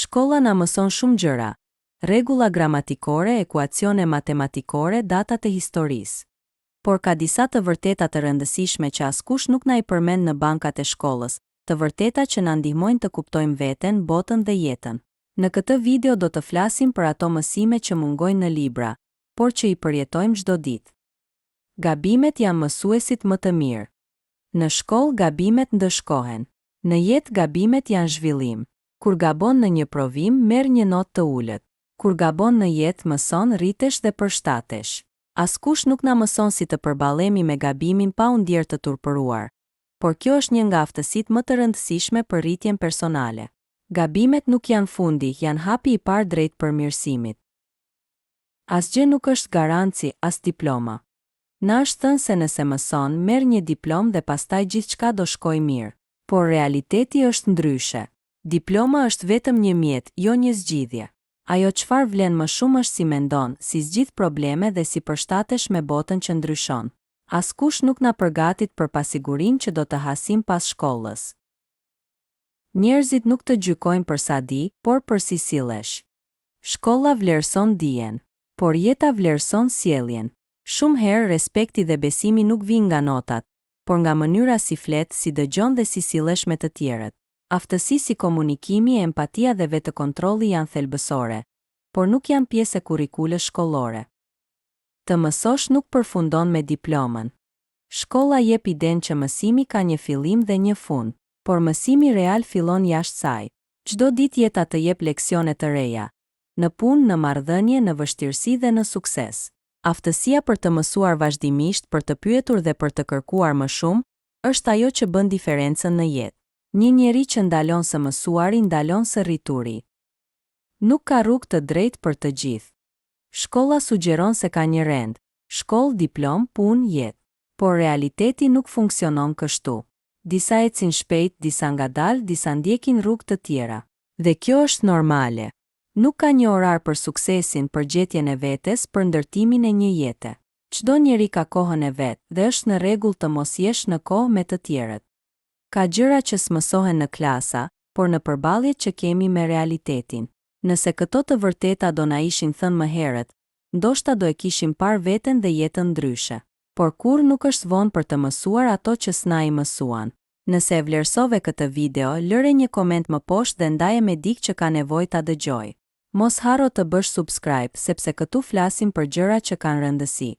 Shkolla na mëson shumë gjëra: rregulla gramatikore, ekuacione matematikore, datat e historisë. Por ka disa të vërteta të rëndësishme që askush nuk na I përmend në bankat e shkollës, të vërteta që na ndihmojnë të kuptojmë veten, botën dhe jetën. Në këtë video do të flasim për ato mësime që mungojnë në libra, por që I përjetojmë çdo ditë. Gabimet janë mësuesit më të mirë. Në shkollë gabimet ndëshkohen. Në jetë gabimet janë zhvillim. Kur gabon në një provim, merr një notë të ulët. Kur gabon në jetë, mëson, rritesh dhe përshtatesh. Askush nuk na mëson si të përballemi me gabimin pa u ndjerë të turpëruar. Por kjo është një nga aftësitë më të rëndësishme për rritjen personale. Gabimet nuk janë fundi, janë hapi I parë drejt përmirësimit. Asgjë nuk është garanci, as diploma. Na është thënë se nëse mëson, merr një diplomë dhe pastaj gjithçka do shkojë mirë. Por realiteti është ndryshe. Diploma është vetëm një mjet, jo një zgjidhje. Ajo çfarë vlen më shumë është si mendon, si zgjidh probleme dhe si përshtatesh me botën që ndryshon. Askush nuk na përgatit për pasigurinë që do të hasim pas shkollës. Njerëzit nuk të gjykojnë për sa di, por për si sillesh. Shkolla vlerëson dijen, por jeta vlerëson sjelljen. Shumë herë respekti dhe besimi nuk vijnë nga notat, por nga mënyra si flet, si dëgjon dhe si sillesh me të tjerët. Aftësi si komunikimi, empatia dhe vetëkontrolli janë thelbësore, por nuk janë pjesë e kurrikulës shkollore. Të mësosh nuk përfundon me diplomën. Shkolla jep idenë që mësimi ka një fillim dhe një fund, por mësimi real fillon jashtë saj. Çdo ditë jeta të jep leksione të reja, në punë, në marrëdhënie, në vështirësi dhe në sukses. Aftësia për të mësuar vazhdimisht, për të pyetur dhe për të kërkuar më shumë, është ajo që bën diferencën në jetë. Një njeri që ndalon së mësuari ndalon së rrituri. Nuk ka rrugë të drejtë për të gjithë. Shkolla sugjeron se ka një rend: shkollë, diplom, punë, jetë. Por realiteti nuk funksionon kështu. Disa ecin shpejt, disa ngadalë, disa ndjekin rrugë të tjera. Dhe kjo është normale. Nuk ka një orar për suksesin, për gjetjen e vetes, për ndërtimin e një jete. Çdo njeri ka kohën e vet dhe është në rregull të mos jesh në kohë me të tjerët. Ka gjëra që smësohen në klasa, por në përballjet që kemi me realitetin. Nëse këto të vërteta do na ishin thënë më herët, ndoshta do e kishim parë veten dhe jetën ndryshe. Por kur nuk është vonë për të mësuar ato që s'na I mësuan. Nëse e vlerësove këtë video, lëre një koment më poshtë dhe ndaje me dikë që ka nevojë ta dëgjojë. Mos harro të bësh subscribe sepse këtu flasim për gjëra që kanë rëndësi.